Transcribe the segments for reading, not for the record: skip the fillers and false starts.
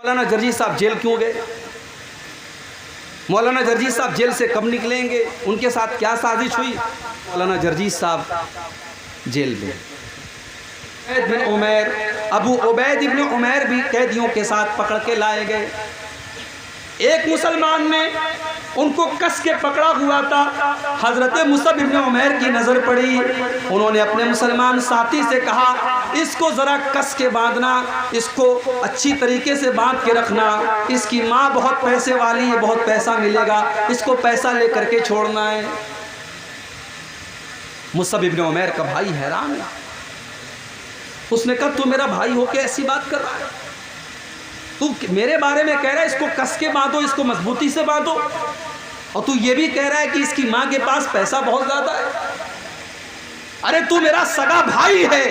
مولانا جرجی صاحب جیل کیوں گئے؟ مولانا جرجی صاحب جیل سے کب نکلیں گے؟ ان کے ساتھ کیا سازش ہوئی؟ مولانا جرجی صاحب جیل میں ابو عبید ابن عمیر بھی قیدیوں کے ساتھ پکڑ کے لائے گئے۔ ایک مسلمان نے ان کو کس کے پکڑا ہوا تھا، حضرت مصعب ابن عمیر کی نظر پڑی، انہوں نے اپنے مسلمان ساتھی سے کہا اس کو ذرا کس کے باندھنا، اس کو اچھی طریقے سے باندھ کے رکھنا، اس کی ماں بہت پیسے والی ہے، بہت پیسہ ملے گا، اس کو پیسہ لے کر کے چھوڑنا ہے۔ مصعب ابن عمیر کا بھائی حیران ہے، اس نے کہا تو میرا بھائی ہو کے ایسی بات کر رہا ہے، تو میرے بارے میں کہہ رہا ہے اس کو کس کے باندھو، اس کو مضبوطی سے باندھو، اور تو یہ بھی کہہ رہا ہے کہ اس کی ماں کے پاس پیسہ بہت زیادہ ہے۔ ارے تو میرا سگا بھائی ہے،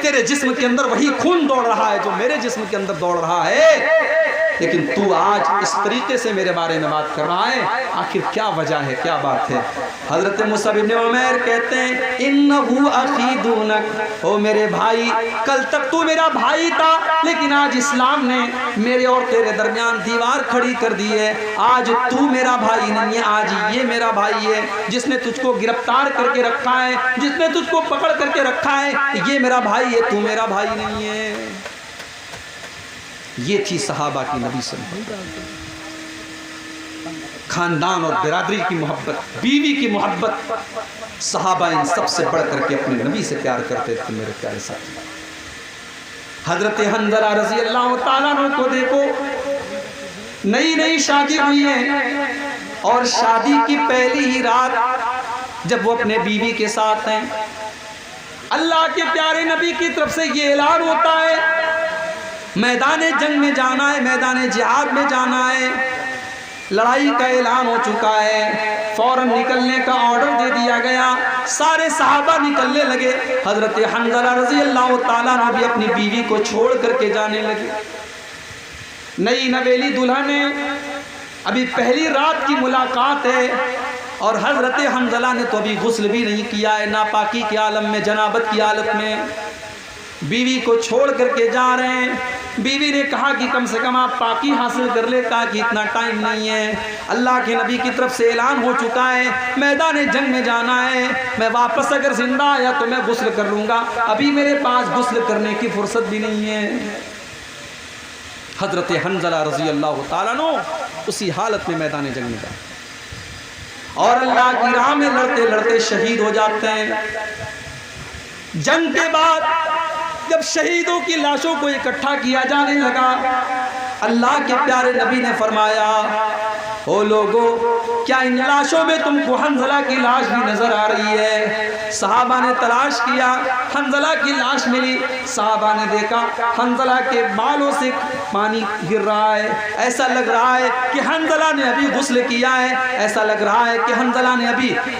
تیرے جسم کے اندر وہی خون دوڑ رہا ہے جو میرے جسم کے اندر دوڑ رہا ہے، لیکن تو آج اس طریقے سے میرے بارے میں بات کر رہا ہے، آخر کیا وجہ ہے، کیا بات ہے؟ حضرت مصعب بن عمیر کہتے ہیں انہو اخی دونک، او میرے بھائی، کل تک تو میرا بھائی تھا، لیکن آج اسلام نے میرے اور تیرے درمیان دیوار کھڑی کر دی ہے، آج تو میرا بھائی نہیں ہے، آج یہ میرا بھائی ہے، جس نے تجھ کو گرفتار کر کے رکھا ہے، جس نے تجھ کو پکڑ کر کے رکھا ہے، یہ میرا بھائی ہے، تو میرا بھائی نہیں ہے۔ یہ تھی صحابہ کی نبی صلی اللہ علیہ وسلم، خاندان اور برادری کی محبت، بیوی کی محبت، صحابہ ان سب سے بڑھ کر کے اپنے نبی سے پیار کرتے تھے۔ میرے پیارے ساتھی، حضرت حنظلہ رضی اللہ تعالیٰ عنہ کو دیکھو، نئی نئی شادی ہوئی ہے، اور شادی کی پہلی ہی رات جب وہ اپنے بیوی کے ساتھ ہیں، اللہ کے پیارے نبی کی طرف سے یہ اعلان ہوتا ہے میدان جنگ میں جانا ہے، میدان جہاد میں جانا ہے، لڑائی کا اعلان ہو چکا ہے، فوراً نکلنے کا آرڈر دے دیا گیا، سارے صحابہ نکلنے لگے، حضرت حنظلہ رضی اللہ تعالیٰ عنہ بھی اپنی بیوی کو چھوڑ کر کے جانے لگے۔ نئی نویلی دلہن ہے، ابھی پہلی رات کی ملاقات ہے، اور حضرت حنظلہ نے تو ابھی غسل بھی نہیں کیا ہے، ناپاکی کے عالم میں، جنابت کی حالت میں بیوی کو چھوڑ کر کے جا رہے ہیں۔ بیوی نے کہا کہ کم سے کم آپ پاکی حاصل کر لے، کہا کہ اتنا ٹائم نہیں ہے، اللہ کے نبی کی طرف سے اعلان ہو چکا ہے میدان جنگ میں جانا ہے، میں واپس اگر زندہ آیا تو میں غسل کر لوں گا، ابھی میرے پاس غسل کرنے کی فرصت بھی نہیں ہے۔ حضرت حنظلہ رضی اللہ تعالیٰ عنہ اسی حالت میں میدان جنگ میں گئے، اور اللہ کی راہ میں لڑتے لڑتے شہید ہو جاتے ہیں۔ جنگ کے بعد جب شہیدوں کی لاشوں کو اکٹھا کیا جانے لگا، اللہ کے پیارے نبی نے فرمایا او لوگو، کیا ان لاشوں میں تم کو حنظلہ کی لاش بھی نظر آ رہی ہے؟ صحابہ نے تلاش کیا، حنظلہ کی لاش ملی، صحابہ نے دیکھا حنظلہ کے بالوں سے پانی گر رہا ہے، ایسا لگ رہا ہے کہ حنظلہ نے ابھی غسل کیا ہے، ایسا لگ رہا ہے کہ حنظلہ نے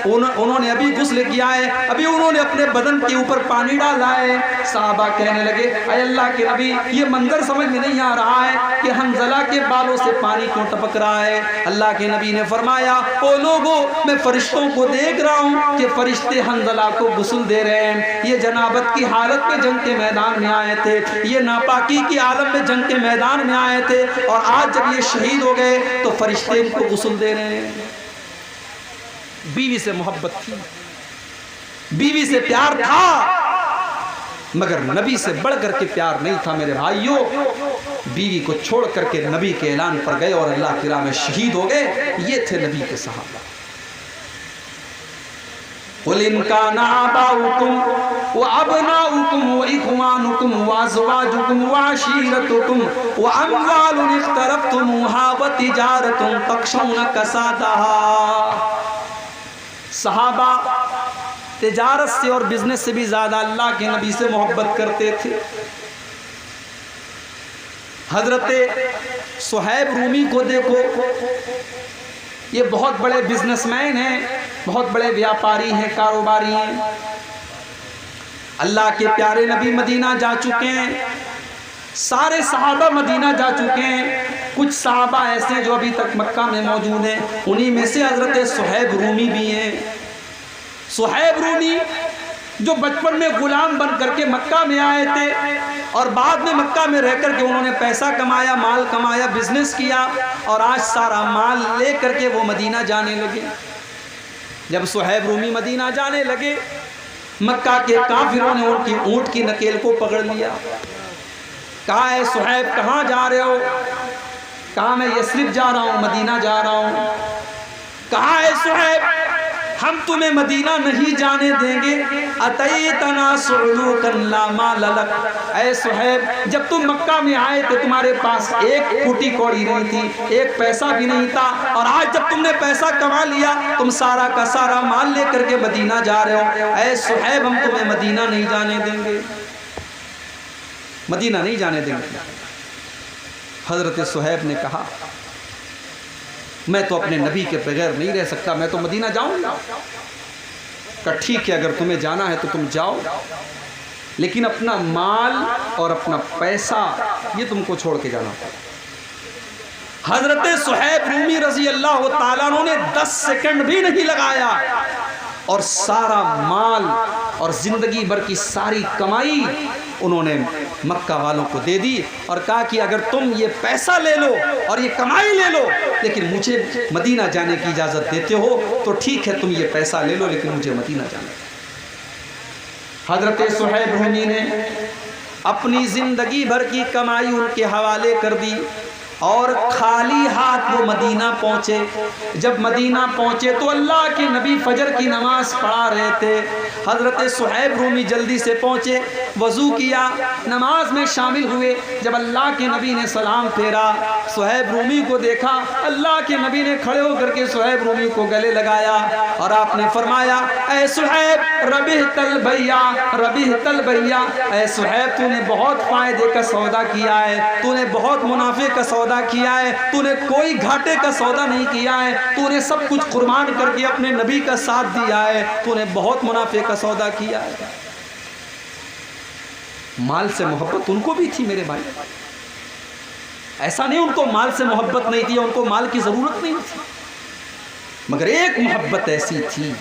انہوں نے ابھی غسل کیا ہے، ابھی انہوں نے اپنے بدن کے اوپر پانی ڈالا ہے۔ صحابہ کہنے لگے اے اللہ کے نبی، یہ منظر سمجھ میں نہیں آ رہا ہے کہ حنظلہ کے بالوں سے پانی کیوں ٹپک رہا ہے۔ اللہ کے نبی نے فرمایا او لوگو، میں فرشتوں کو دیکھ رہا ہوں کہ فرشتے حنظلہ کو غسل دے رہے ہیں، یہ جنابت کی حالت میں جنگ کے میدان میں آئے تھے، یہ ناپاکی کی عالم میں جنگ کے میدان میں آئے تھے، اور آج جب یہ شہید ہو گئے تو فرشتے ان کو غسل دے رہے ہیں۔ بیوی سے محبت تھی، بیوی سے پیار تھا، مگر نبی سے بڑھ کر کے پیار نہیں تھا۔ میرے بھائیوں، بیوی کو چھوڑ کر کے نبی کے اعلان پر گئے اور اللہ کی راہ میں شہید ہو گئے، یہ تھے نبی کے صحابہ۔ قُلْ إِنْ كَانَ آبَاؤُكُمْ وَأَبْنَاؤُكُمْ وَإِخْوَانُكُمْ وَأَزْوَاجُكُمْ وَعَشِيرَتُكُمْ وَأَمْوَالٌ اقْتَرَفْتُمُوهَا وَتِجَارَةٌ تَخْشَوْنَ كَسَادَهَا۔ صحابہ تجارت سے اور بزنس سے بھی زیادہ اللہ کے نبی سے محبت کرتے تھے۔ حضرت صہیب رومی کو دیکھو، یہ بہت بڑے بزنس مین ہیں، بہت بڑے ویاپاری ہیں، کاروباری ہیں۔ اللہ کے پیارے نبی مدینہ جا چکے ہیں، سارے صحابہ مدینہ جا چکے ہیں، کچھ صحابہ ایسے ہیں جو ابھی تک مکہ میں موجود ہیں، انہی میں سے حضرت صہیب رومی بھی ہیں۔ صہیب رومی جو بچپن میں غلام بن کر کے مکہ میں آئے تھے اور بعد میں مکہ میں رہ کر کے انہوں نے پیسہ کمایا، مال کمایا، بزنس کیا، اور آج سارا مال لے کر کے وہ مدینہ جانے لگے۔ جب صہیب رومی مدینہ جانے لگے، مکہ کے کافروں نے ان کی اونٹ کی نکیل کو پکڑ لیا، کہا اے صہیب کہاں جا رہے ہو؟ کہا میں یثرب جا رہا ہوں، مدینہ جا رہا ہوں۔ کہا اے صہیب ہم تمہیں مدینہ نہیں جانے دیں گے، اتیتنا صعلوکا لا مال لک۔ اے صہیب جب تم مکہ میں آئے تھے تمہارے پاس ایک پھوٹی کوڑی نہیں تھی، ایک پیسہ بھی نہیں تھا، اور آج جب تم نے پیسہ کما لیا تم سارا کا سارا مال لے کر کے مدینہ جا رہے ہو۔ اے صہیب ہم تمہیں مدینہ نہیں جانے دیں گے، مدینہ نہیں جانے دیں گے۔ حضرت صہیب نے کہا میں تو اپنے نبی کے بغیر نہیں رہ سکتا، میں تو مدینہ جاؤں گا۔ کہا ٹھیک ہے اگر تمہیں جانا ہے تو تم جاؤ، لیکن اپنا مال اور اپنا پیسہ یہ تم کو چھوڑ کے جانا پڑے۔ حضرت صہیب رومی رضی اللہ تعالیٰ عنہ نے 10 سیکنڈ بھی نہیں لگایا اور سارا مال اور زندگی بھر کی ساری کمائی انہوں نے مکہ والوں کو دے دی، اور کہا کہ اگر تم یہ پیسہ لے لو اور یہ کمائی لے لو لیکن مجھے مدینہ جانے کی اجازت دیتے ہو تو ٹھیک ہے، تم یہ پیسہ لے لو لیکن مجھے مدینہ جانا۔ حضرت صہیب رومی نے اپنی زندگی بھر کی کمائی ان کے حوالے کر دی اور خالی ہاتھ وہ مدینہ پہنچے۔ جب مدینہ پہنچے تو اللہ کے نبی فجر کی نماز پڑھا رہے تھے۔ حضرت صہیب رومی جلدی سے پہنچے، وضو کیا، نماز میں شامل ہوئے۔ جب اللہ کے نبی نے سلام پھیرا، صہیب رومی کو دیکھا، اللہ کے نبی نے کھڑے ہو کر کے صہیب رومی کو گلے لگایا اور آپ نے فرمایا اے صہیب ربحت البیع ربحت البیع، اے صہیب تو نے بہت فائدے کا سودا کیا ہے، تو نے بہت منافع کا سودا کیا ہے، تو نے کوئی گھاٹے کا سودا نہیں کیا ہے، تو نے سب کچھ قربان کر کے اپنے نبی کا ساتھ دیا ہے، تو نے بہت منافع کا سودا کیا ہے۔ مال سے محبت ان کو بھی تھی میرے بھائی، ایسا نہیں ان کو مال سے محبت نہیں تھی، ان کو مال کی ضرورت نہیں تھی، مگر ایک محبت ایسی تھی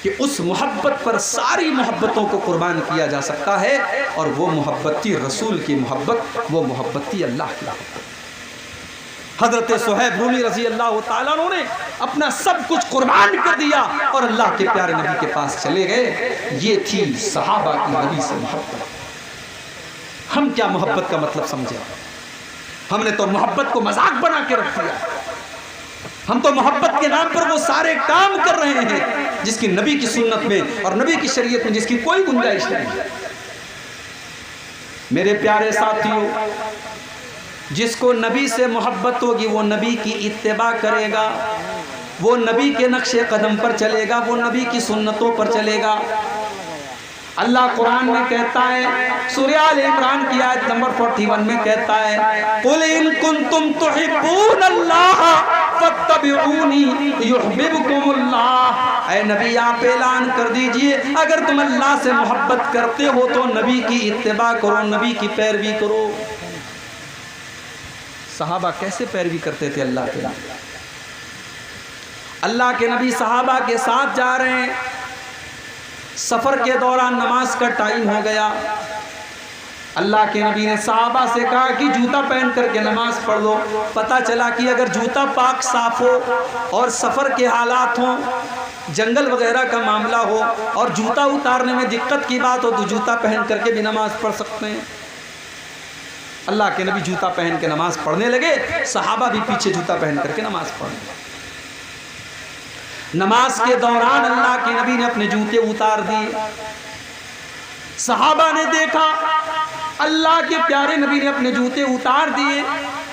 کہ اس محبت پر ساری محبتوں کو قربان کیا جا سکتا ہے، اور وہ محبت تھی رسول کی محبت، وہ محبت تھی اللہ کی محبت۔ حضرت صہیب رومی رضی اللہ تعالیٰ عنہ نے اپنا سب کچھ قربان کر دیا اور اللہ کے پیارے نبی کے پاس چلے گئے۔ یہ تھی صحابہ کی نبی سے محبت۔ ہم کیا محبت کا مطلب سمجھے؟ ہم نے تو محبت کو مذاق بنا کے رکھ دیا، ہم تو محبت کے نام پر وہ سارے کام کر رہے ہیں جس کی نبی کی سنت میں اور نبی کی شریعت میں جس کی کوئی گنجائش نہیں۔ میرے پیارے ساتھیوں، جس کو نبی سے محبت ہوگی وہ نبی کی اتباع کرے گا، وہ نبی کے نقش قدم پر چلے گا، وہ نبی کی سنتوں پر چلے گا۔ اللہ قرآن میں کہتا ہے، سورہ آل عمران کی آیت نمبر 41 میں کہتا ہے قُلْ إِن كُنْتُمْ تُحِبُّونَ اللَّهَ فَاتَّبِعُونِي يُحْبِبْكُمُ اللَّهُ۔ اے نبی آپ اعلان کر دیجئے اگر تم اللہ سے محبت کرتے ہو تو نبی کی اتباع کرو، نبی کی پیروی کرو۔ صحابہ کیسے پیروی کرتے تھے اللہ کے نبی؟ اللہ کے نبی صحابہ کے ساتھ جا رہے ہیں، سفر کے دوران نماز کا ٹائم ہو گیا، اللہ کے نبی نے صحابہ سے کہا کہ جوتا پہن کر کے نماز پڑھ لو۔ پتہ چلا کہ اگر جوتا پاک صاف ہو اور سفر کے حالات ہوں، جنگل وغیرہ کا معاملہ ہو اور جوتا اتارنے میں دقت کی بات ہو تو جوتا پہن کر کے بھی نماز پڑھ سکتے ہیں۔ اللہ کے نبی جوتا پہن کے نماز پڑھنے لگے، صحابہ بھی پیچھے جوتا پہن کر کے نماز پڑھنے لگے۔ نماز کے دوران اللہ کے نبی نے اپنے جوتے اتار دیے، صحابہ نے دیکھا اللہ کے پیارے نبی نے اپنے جوتے اتار دیے،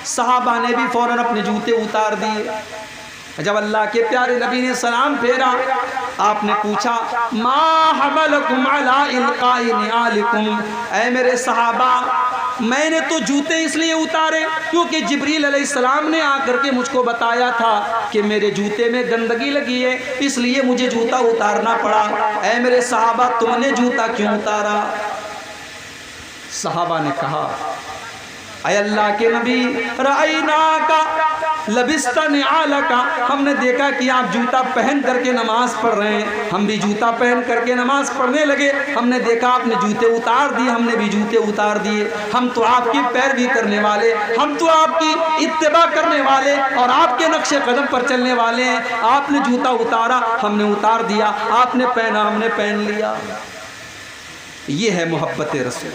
صحابہ نے بھی فوراً اپنے جوتے اتار دیے۔ جب اللہ کے پیارے نبی نے سلام پھیرا، آپ نے پوچھا ما حملکم علی القاء نعالکم، اے میرے صحابہ میں نے تو جوتے اس لیے اتارے کیونکہ جبریل علیہ السلام نے آ کر کے مجھ کو بتایا تھا کہ میرے جوتے میں گندگی لگی ہے، اس لیے مجھے جوتا اتارنا پڑا۔ اے میرے صحابہ تم نے جوتا کیوں اتارا؟ صحابہ نے کہا اے اللہ کے نبی رأیناکا لبست نعالک، ہم نے دیکھا کہ آپ جوتا پہن کر کے نماز پڑھ رہے ہیں، ہم بھی جوتا پہن کر کے نماز پڑھنے لگے، ہم نے دیکھا آپ نے جوتے اتار دیے، ہم نے بھی جوتے اتار دیے، ہم تو آپ کی پیروی کرنے والے، ہم تو آپ کی اتباع کرنے والے اور آپ کے نقش قدم پر چلنے والے ہیں، آپ نے جوتا اتارا ہم نے اتار دیا، آپ نے پہنا ہم نے پہن لیا۔ یہ ہے محبت رسول۔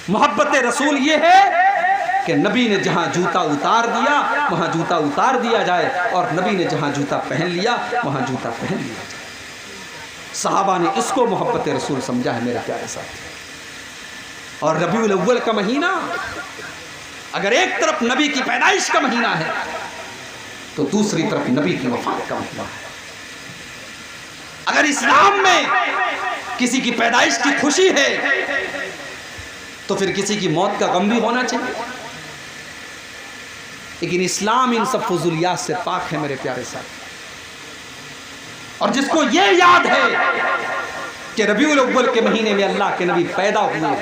محبت رسول یہ ہے کہ نبی نے جہاں جوتا اتار دیا وہاں جوتا اتار دیا جائے، اور نبی نے جہاں جوتا پہن لیا وہاں جوتا پہن لیا جائے۔ صحابہ نے اس کو محبت رسول سمجھا ہے میرے پیارے ساتھی۔ اور ربیع الاول کا مہینہ اگر ایک طرف نبی کی پیدائش کا مہینہ ہے تو دوسری طرف نبی کی وفات کا مہینہ ہے۔ اگر اسلام میں کسی کی پیدائش کی خوشی ہے تو پھر کسی کی موت کا غم بھی ہونا چاہیے، لیکن اسلام ان سب فضولیات سے پاک ہے میرے پیارے ساتھی۔ اور جس کو یہ یاد ہے کہ ربیع الاول کے مہینے میں اللہ کے نبی پیدا ہوئے،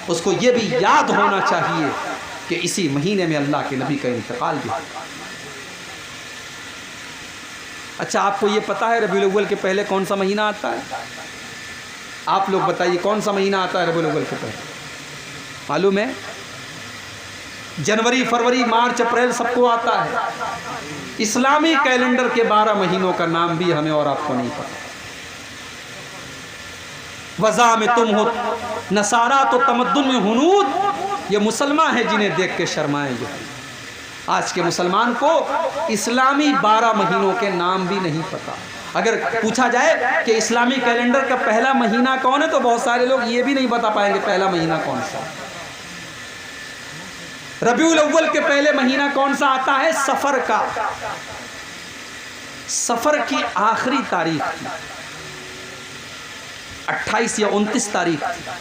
اس کو یہ بھی یاد ہونا چاہیے کہ اسی مہینے میں اللہ کے نبی کا انتقال بھی ہوا۔ اچھا آپ کو یہ پتا ہے ربیع الاول کے پہلے کون سا مہینہ آتا ہے؟ آپ لوگ بتائیے کون سا مہینہ آتا ہے ربیع الاول کے پہلے؟ معلوم ہے؟ جنوری، فروری، مارچ، اپریل سب کو آتا ہے۔ اسلامی کیلنڈر کے 12 مہینوں کا نام بھی ہمیں اور آپ کو نہیں پتا۔ وضع میں تم ہو نصارہ تو تمدن میں ہنود، یہ مسلمان ہیں جنہیں دیکھ کے شرمائیں گے۔ آج کے مسلمان کو اسلامی 12 مہینوں کے نام بھی نہیں پتا۔ اگر پوچھا جائے کہ اسلامی کیلنڈر کا پہلا مہینہ کون ہے تو بہت سارے لوگ یہ بھی نہیں بتا پائیں گے پہلا مہینہ کون سا۔ ربیع الاول کے پہلے مہینہ کون سا آتا ہے؟ صفر کا۔ صفر کی آخری تاریخ تھی، 28 یا 29 تاریخ تھی۔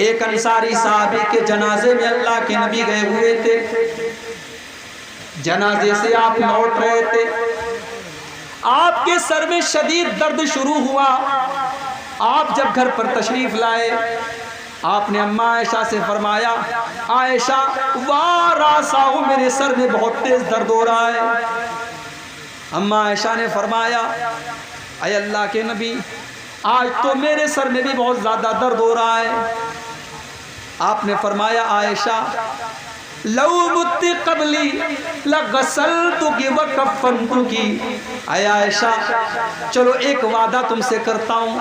ایک انصاری صحابی کے جنازے میں اللہ کے نبی گئے ہوئے تھے، جنازے سے آپ لوٹ رہے تھے، آپ کے سر میں شدید درد شروع ہوا۔ آپ جب گھر پر تشریف لائے آپ نے اماں عائشہ سے فرمایا، عائشہ واراساؤ، میرے سر میں بہت تیز درد ہو رہا ہے۔ اماں عائشہ نے فرمایا، اے اللہ کے نبی آج تو میرے سر میں بھی بہت زیادہ درد ہو رہا ہے۔ آپ نے فرمایا، عائشہ لو مت قبلی لغسلتک وکفنتک، اے عائشہ چلو ایک وعدہ تم سے کرتا ہوں،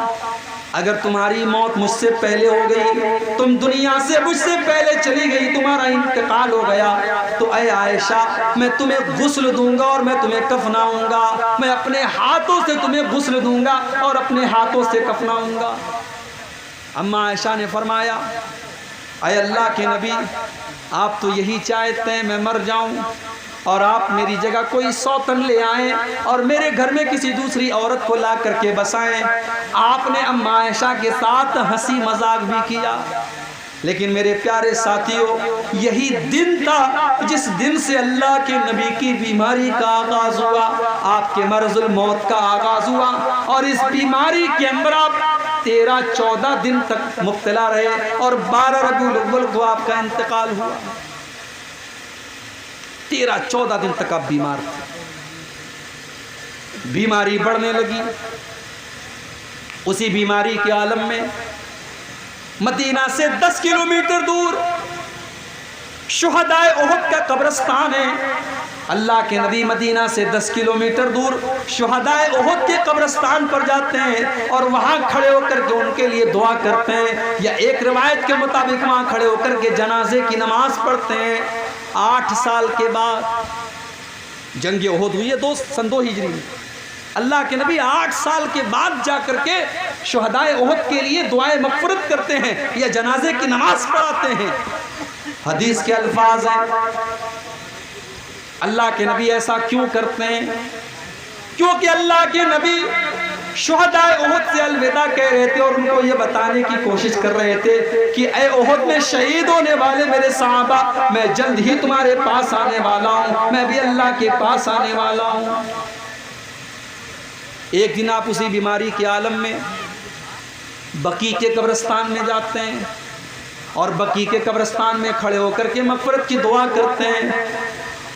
اگر تمہاری موت مجھ سے پہلے ہو گئی، تم دنیا سے مجھ سے پہلے چلی گئی، تمہارا انتقال ہو گیا، تو اے عائشہ میں تمہیں غسل دوں گا اور میں تمہیں کفناؤں گا، میں اپنے ہاتھوں سے تمہیں غسل دوں گا اور اپنے ہاتھوں سے کفناؤں گا۔ اماں عائشہ نے فرمایا، اے اللہ کے نبی آپ تو یہی چاہتے ہیں میں مر جاؤں اور آپ میری جگہ کوئی سوتن لے آئیں اور میرے گھر میں کسی دوسری عورت کو لا کر کے بسائیں۔ آپ نے اماں عائشہ کے ساتھ ہنسی مذاق بھی کیا، لیکن میرے پیارے ساتھیوں یہی دن تھا جس دن سے اللہ کے نبی کی بیماری کا آغاز ہوا، آپ کے مرض الموت کا آغاز ہوا، اور اس بیماری کے اندر آپ 13-14 دن تک مبتلا رہے اور 12 ربیع الاول کو آپ کا انتقال ہوا۔ 13-14 دن تک آپ بیمار تھے، بیماری بڑھنے لگی۔ اسی بیماری کے عالم میں مدینہ سے 10 کلومیٹر دور شہدائے احد کا قبرستان ہے۔ اللہ کے نبی مدینہ سے 10 کلومیٹر دور شہدائے احد کے قبرستان پر جاتے ہیں اور وہاں کھڑے ہو کر کے ان کے لیے دعا کرتے ہیں، یا ایک روایت کے مطابق وہاں کھڑے ہو کر کے جنازے کی نماز پڑھتے ہیں۔ 8 سال کے بعد جنگ احد ہوئی ہے سن 2 ہجری میں، اللہ کے نبی 8 سال کے بعد جا کر کے شہدائے احد کے لیے دعائے مغفرت کرتے ہیں یا جنازے کی نماز پڑھاتے ہیں۔ حدیث کے الفاظ ہیں، اللہ کے نبی ایسا کیوں کرتے ہیں؟ کیونکہ اللہ کے نبی شہدائے احد سے الوداع کہہ رہے تھے اور ان کو یہ بتانے کی کوشش کر رہے تھے کہ اے احد میں شہید ہونے والے میرے صحابہ، میں جلد ہی تمہارے پاس آنے والا ہوں، میں بھی اللہ کے پاس آنے والا ہوں۔ ایک دن آپ اسی بیماری کے عالم میں بقیع کے قبرستان میں جاتے ہیں، اور بقی کے قبرستان میں کھڑے ہو کر کے مغفرت کی دعا کرتے ہیں۔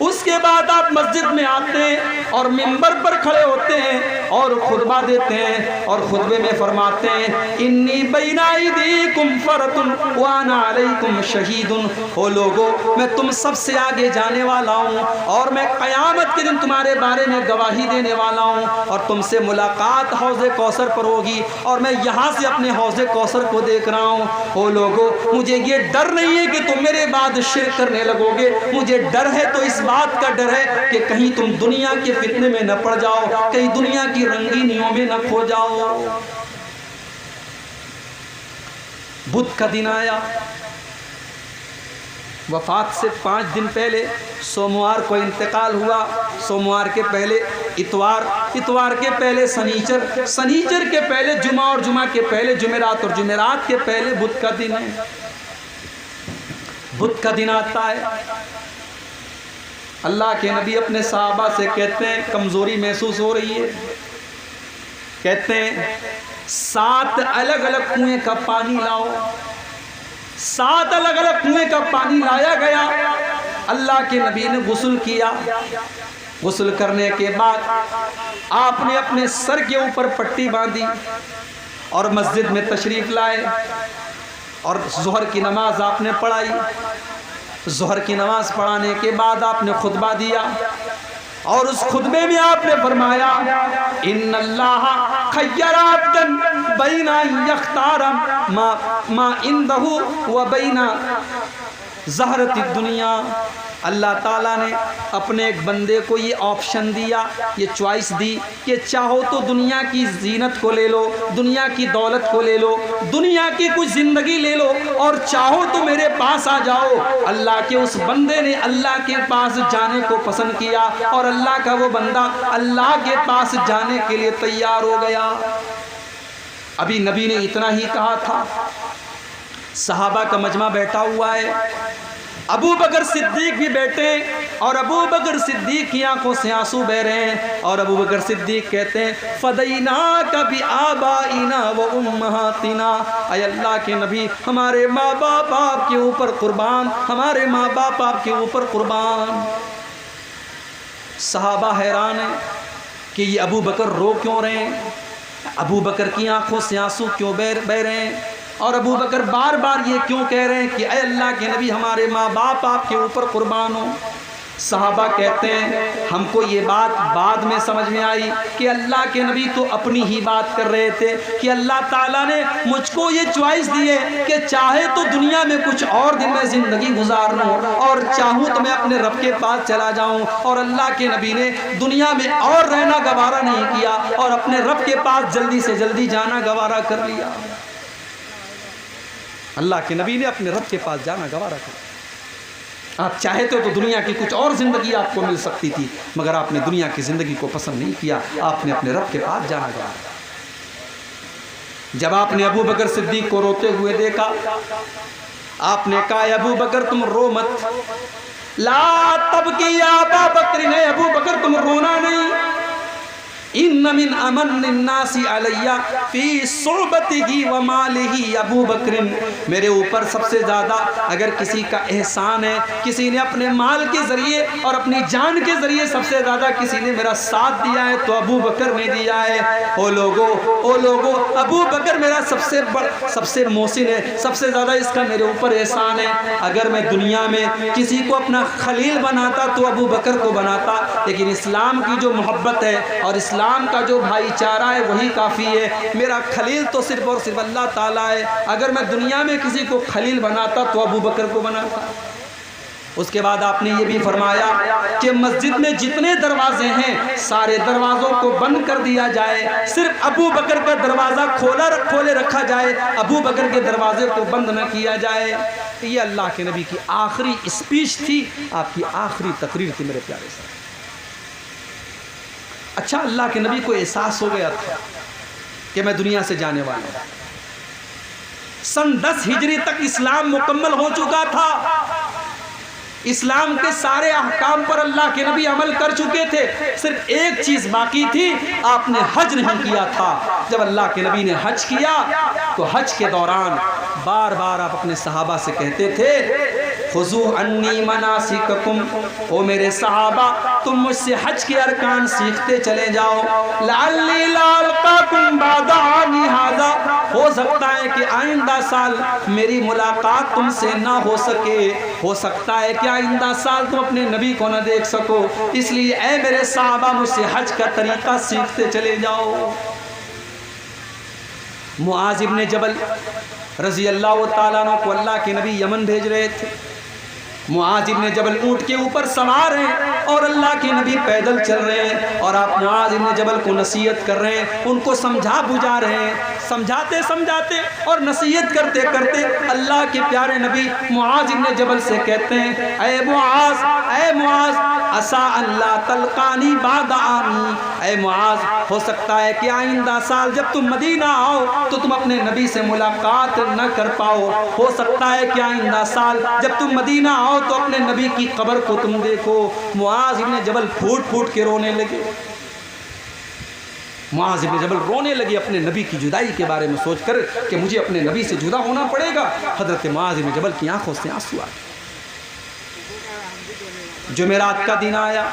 اس کے بعد آپ مسجد میں آتے ہیں اور منبر پر کھڑے ہوتے ہیں اور خطبہ دیتے ہیں، اور خطبے میں فرماتے ہیں انی بین ایدیکم فرۃ وانا علیکم شہید، او لوگو میں تم سب سے آگے جانے والا ہوں اور میں قیامت کے دن تمہارے بارے میں گواہی دینے والا ہوں، اور تم سے ملاقات حوض کوثر پر ہوگی، اور میں یہاں سے اپنے حوض کوثر کو دیکھ رہا ہوں۔ او لوگو مجھے یہ ڈر نہیں ہے کہ تم میرے بعد شرک کرنے لگو گے، مجھے ڈر ہے تو اس بات کا ڈر ہے کہ کہیں تم دنیا کے فتنے میں نہ پڑ جاؤ، کہیں دنیا کی رنگینیوں میں نہ کھو جاؤ۔ بدھ کا دن آیا، وفات سے 5 دن پہلے سوموار کو انتقال ہوا، سوموار کے پہلے اتوار، اتوار کے پہلے سنیچر، سنیچر کے پہلے جمعہ، اور جمعہ کے پہلے جمعرات، اور جمعرات کے پہلے بدھ کا دن ہے۔ بدھ کا دن آتا ہے، اللہ کے نبی اپنے صحابہ سے کہتے ہیں کمزوری محسوس ہو رہی ہے، کہتے ہیں 7 الگ الگ کنویں کا پانی لاؤ۔ 7 الگ الگ کنویں کا پانی لایا گیا، اللہ کے نبی نے غسل کیا، غسل کرنے کے بعد آپ نے اپنے سر کے اوپر پٹی باندھی اور مسجد میں تشریف لائے، اور ظہر کی نماز آپ نے پڑھائی۔ ظہر کی نماز پڑھانے کے بعد آپ نے خطبہ دیا، اور اس خطبے میں آپ نے فرمایا ان اللہ خیر عبدا بین ان یختار ما عنده وبین زہرۃ الدنیا۔ اللہ تعالیٰ نے اپنے ایک بندے کو یہ آپشن دیا، یہ چوائس دی کہ چاہو تو دنیا کی زینت کو لے لو، دنیا کی دولت کو لے لو، دنیا کی کچھ زندگی لے لو، اور چاہو تو میرے پاس آ جاؤ۔ اللہ کے اس بندے نے اللہ کے پاس جانے کو پسند کیا، اور اللہ کا وہ بندہ اللہ کے پاس جانے کے لیے تیار ہو گیا۔ ابھی نبی نے اتنا ہی کہا تھا، صحابہ کا مجمع بیٹھا ہوا ہے، ابو بکر صدیق بھی بیٹھے، اور ابو بکر صدیق کی آنکھوں سے آنسو بہ رہے ہیں، اور ابو بکر صدیق کہتے ہیں فدیناک بآبائنا وامہاتنا، اے اللہ کے نبی ہمارے ماں باپ آپ کے اوپر قربان، ہمارے ماں باپ آپ کے اوپر قربان۔ صحابہ حیران ہیں کہ یہ ابو بکر رو کیوں رہے ہیں، ابو بکر کی آنکھوں سے آنسو کیوں بہ رہے ہیں، اور ابو بکر بار بار یہ کیوں کہہ رہے ہیں کہ اے اللہ کے نبی ہمارے ماں باپ آپ کے اوپر قربان ہوں۔ صحابہ کہتے ہیں ہم کو یہ بات بعد میں سمجھ میں آئی کہ اللہ کے نبی تو اپنی ہی بات کر رہے تھے کہ اللہ تعالیٰ نے مجھ کو یہ چوائس دی ہے کہ چاہے تو دنیا میں کچھ اور دن میں زندگی گزار لوں، اور چاہوں تو میں اپنے رب کے پاس چلا جاؤں، اور اللہ کے نبی نے دنیا میں اور رہنا گوارا نہیں کیا، اور اپنے رب کے پاس جلدی سے جلدی جانا گوارا کر لیا۔ اللہ کے نبی نے اپنے رب کے پاس جانا گوارا کر لیا۔ آپ چاہتے ہو تو دنیا کی کچھ اور زندگی آپ کو مل سکتی تھی، مگر آپ نے دنیا کی زندگی کو پسند نہیں کیا، آپ نے اپنے رب کے پاس جانا گوارا کیا۔ جب آپ نے ابو بکر صدیق کو روتے ہوئے دیکھا، آپ نے کہا ابو بکر تم رو مت، لا تبکی یا ابا بکر، نے ابو بکر تم رونا نہیں، ان من امن الناس علی فی صحبتہ و مالہ، ابو بکر میرے اوپر سب سے زیادہ اگر کسی کا احسان ہے، کسی نے اپنے مال کے ذریعے اور اپنی جان کے ذریعے سب سے زیادہ کسی نے میرا ساتھ دیا ہے تو ابو بکر نے دیا ہے۔ او لوگو ابو بکر میرا سب سے محسن ہے، سب سے زیادہ اس کا میرے اوپر احسان ہے۔ اگر میں دنیا میں کسی کو اپنا خلیل بناتا تو ابو بکر کو بناتا، لیکن اسلام کی جو محبت ہے اور اسلام کا جو بھائی چارہ ہے وہی کافی ہے، میرا خلیل تو صرف اور صرف اللہ تعالیٰ ہے۔ اگر میں دنیا میں کسی کو خلیل بناتا تو ابو بکر کو بناتا۔ اس کے بعد آپ نے یہ بھی فرمایا کہ مسجد میں جتنے دروازے ہیں سارے دروازوں کو بند کر دیا جائے، صرف ابو بکر کا دروازہ کھولے رکھا جائے، ابو بکر کے دروازے کو بند نہ کیا جائے۔ یہ اللہ کے نبی کی آخری اسپیچ تھی، آپ کی آخری تقریر تھی میرے پیارے صاحب۔ اچھا، اللہ کے نبی کو احساس ہو گیا تھا کہ میں دنیا سے جانے والا ہوں۔ سن 10 ہجری تک اسلام مکمل ہو چکا تھا، اسلام کے سارے احکام پر اللہ کے نبی عمل کر چکے تھے، صرف ایک چیز باقی تھی، آپ نے حج نہیں کیا تھا۔ جب اللہ کے نبی نے حج کیا تو حج کے دوران بار بار آپ اپنے صحابہ سے کہتے تھے خذوا عنی مناسککم، او میرے صحابہ تم مجھ سے حج کے ارکان سیکھتے چلے جاؤ، لعلی لا القاکم بعد عامی ھذا، ہو سکتا ہے کہ آئندہ سال میری ملاقات تم سے نہ ہو سکے، ہو سکتا ہے کہ آئندہ سال تم اپنے نبی کو نہ دیکھ سکو، اس لیے اے میرے صحابہ مجھ سے حج کا طریقہ سیکھتے چلے جاؤ۔ معاذ ابن جبل رضی اللہ تعالیٰ عنہ کو اللہ کے نبی یمن بھیج رہے تھے۔ معاذ ابن جبل اونٹ کے اوپر سوار ہیں اور اللہ کے نبی پیدل چل رہے ہیں، اور آپ معاذ ابن جبل کو نصیحت کر رہے ہیں، ان کو سمجھا بجھا رہے ہیں، سمجھاتے سمجھاتے اور نصیحت کرتے کرتے اللہ کے پیارے نبی معاذ ابن جبل سے کہتے ہیں اے معاذ عسیٰ ان لا تلقانی بعد عامی، اے معاذ ہو سکتا ہے کہ آئندہ سال جب تم مدینہ آؤ تو تم اپنے نبی سے ملاقات نہ کر پاؤ، ہو سکتا ہے کہ آئندہ سال جب تم مدینہ آؤ تو اپنے نبی کی قبر کو تم دیکھو۔ معاذ ابن جبل پھوٹ پھوٹ کے رونے لگے، معاذ ابن جبل رونے لگے اپنے نبی کی جدائی کے بارے میں سوچ کر کہ مجھے اپنے نبی سے جدا ہونا پڑے گا۔ حضرت معاذ ابن جبل کی آنکھوں سے آنسو آئے۔ جمعرات کا دن آیا،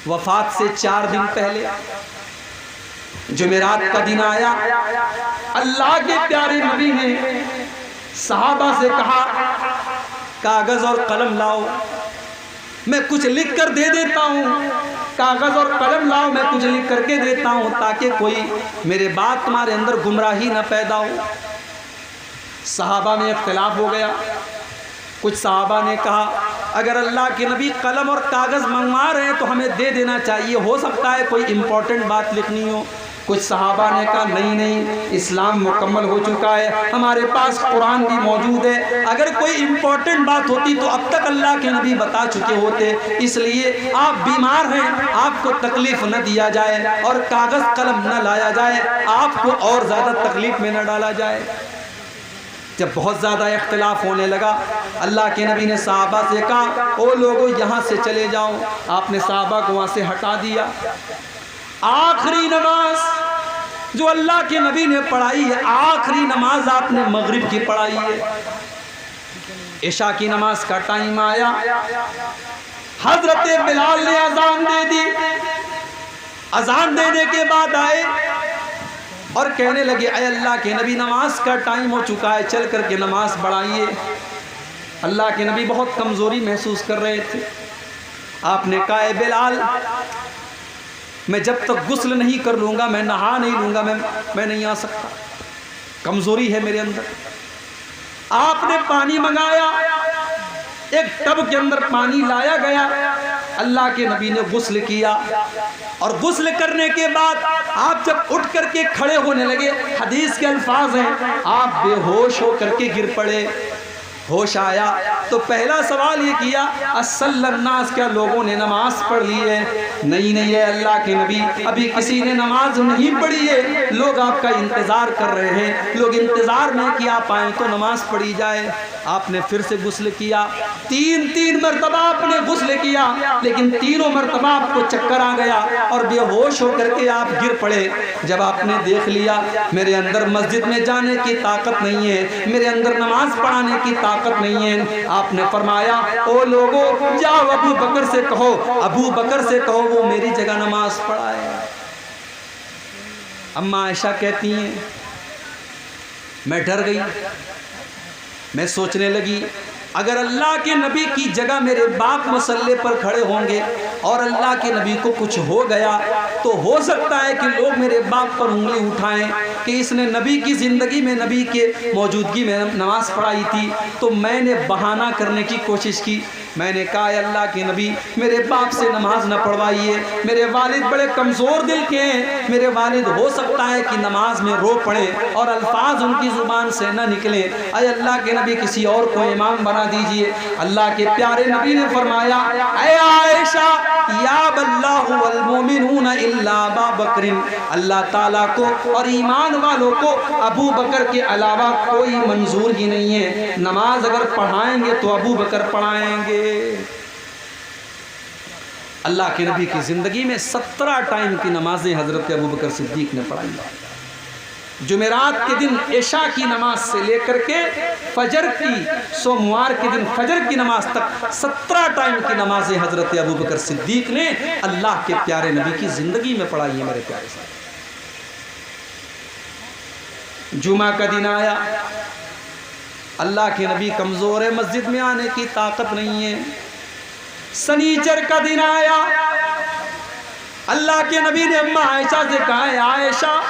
وفات سے 4 دن پہلے جمعرات کا دن آیا، اللہ کے پیارے نبی نے صحابہ سے کہا کاغذ اور قلم لاؤ، میں کچھ لکھ کر دے دیتا ہوں، کاغذ اور قلم لاؤ میں کچھ لکھ کر کے دیتا ہوں تاکہ کوئی میرے بعد تمہارے اندر گمراہی نہ پیدا ہو۔ صحابہ میں اختلاف ہو گیا، کچھ صحابہ نے کہا اگر اللہ کے نبی قلم اور کاغذ منگوا رہے ہیں تو ہمیں دے دینا چاہیے، ہو سکتا ہے کوئی امپورٹنٹ بات لکھنی ہو۔ کچھ صحابہ نے کہا نہیں، اسلام مکمل ہو چکا ہے، ہمارے پاس قرآن بھی موجود ہے، اگر کوئی امپورٹنٹ بات ہوتی تو اب تک اللہ کے نبی بتا چکے ہوتے، اس لیے آپ بیمار ہیں، آپ کو تکلیف نہ دیا جائے اور کاغذ قلم نہ لایا جائے، آپ کو اور زیادہ تکلیف میں نہ ڈالا جائے۔ جب بہت زیادہ اختلاف ہونے لگا، اللہ کے نبی نے صحابہ سے کہا او لوگوں یہاں سے چلے جاؤ، آپ نے صحابہ کو وہاں سے ہٹا دیا۔ آخری نماز جو اللہ کے نبی نے پڑھائی ہے، آخری نماز آپ نے مغرب کی پڑھائی ہے۔ عشاء کی نماز کا ٹائم آیا، حضرت بلال نے اذان دے دی، اذان دینے کے بعد آئے اور کہنے لگے اے اللہ کے نبی نماز کا ٹائم ہو چکا ہے، چل کر کے نماز پڑھائیے۔ اللہ کے نبی بہت کمزوری محسوس کر رہے تھے، آپ نے کہا اے بلال میں جب تک غسل نہیں کر لوں گا، میں نہا نہیں لوں گا، میں نہیں آ سکتا، کمزوری ہے میرے اندر۔ آپ نے پانی منگایا، ایک ٹب کے اندر پانی لایا گیا، اللہ کے نبی نے غسل کیا، اور غسل کرنے کے بعد آپ جب اٹھ کر کے کھڑے ہونے لگے، حدیث کے الفاظ ہیں آپ بے ہوش ہو کر کے گر پڑے۔ ہوش آیا تو پہلا سوال یہ کیا اصل الناس، کیا لوگوں نے نماز پڑھ لی ہے؟ نہیں ہے اللہ کے نبی، ابھی کسی نے نماز نہیں پڑھی ہے، لوگ آپ کا انتظار کر رہے ہیں، لوگ انتظار میں کہ آپ آئیں تو نماز پڑھی جائے۔ آپ نے پھر سے غسل کیا، تین مرتبہ آپ نے غسل کیا، لیکن تینوں مرتبہ آپ کو چکر آ گیا اور بے ہوش ہو کر کے آپ گر پڑے۔ جب آپ نے دیکھ لیا میرے اندر مسجد میں جانے کی طاقت نہیں ہے، میرے اندر نماز پڑھانے کی طاقت نہیں ہے، آپ نے فرمایا او لوگوں جاؤ ابو بکر سے کہو وہ میری جگہ نماز پڑھائے۔ اما عائشہ کہتی ہیں میں ڈر گئی، میں سوچنے لگی اگر اللہ کے نبی کی جگہ میرے باپ مصلی پر کھڑے ہوں گے اور اللہ کے نبی کو کچھ ہو گیا تو ہو سکتا ہے کہ لوگ میرے باپ پر انگلی اٹھائیں کہ اس نے نبی کی زندگی میں نبی کے موجودگی میں نماز پڑھائی تھی۔ تو میں نے بہانہ کرنے کی کوشش کی، میں نے کہا اے اللہ کے نبی میرے باپ سے نماز نہ پڑھوائیے، میرے والد بڑے کمزور دل کے ہیں، میرے والد ہو سکتا ہے کہ نماز میں رو پڑے اور الفاظ ان کی زبان سے نہ نکلے، اے اللہ کے نبی کسی اور کو امام بنا دیجئے۔ اللہ کے پیارے نبی نے فرمایا اے عائشہ یاب اللہ والمومنون الا ابا بکر، اللہ تعالیٰ کو اور ایمان والوں کو ابو بکر کے علاوہ کوئی منظور ہی نہیں ہے، نماز اگر پڑھائیں گے تو ابو بکر پڑھائیں گے۔ اللہ کے نبی کی زندگی میں 17 ٹائم کی نمازیں حضرت ابو بکر صدیق نے پڑھائی، جمعرات کے دن عشاء کی نماز سے لے کر کے فجر کی سوموار کے دن فجر کی نماز تک 17 ٹائم کی نمازیں حضرت ابوبکر صدیق نے اللہ کے پیارے نبی کی زندگی میں پڑھائی ہیں میرے پیارے صاحب۔ جمعہ کا دن آیا، اللہ کے نبی کمزور ہے، مسجد میں آنے کی طاقت نہیں ہے۔ سنیچر کا دن آیا، اللہ کے نبی نے اماں عائشہ سے کہا ہے عائشہ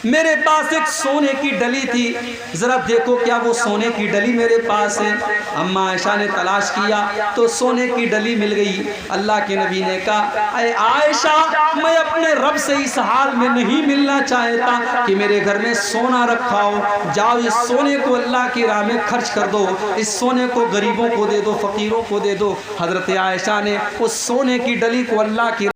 میرے پاس ایک سونے کی ڈلی تھی، ذرا دیکھو کیا وہ سونے کی ڈلی میرے پاس ہے۔ اماں عائشہ نے تلاش کیا تو سونے کی ڈلی مل گئی۔ اللہ کے نبی نے کہا اے عائشہ میں اپنے رب سے اس حال میں نہیں ملنا چاہتا کہ میرے گھر میں سونا رکھا ہو، جاؤ اس سونے کو اللہ کی راہ میں خرچ کر دو، اس سونے کو غریبوں کو دے دو، فقیروں کو دے دو۔ حضرت عائشہ نے اس سونے کی ڈلی کو اللہ کی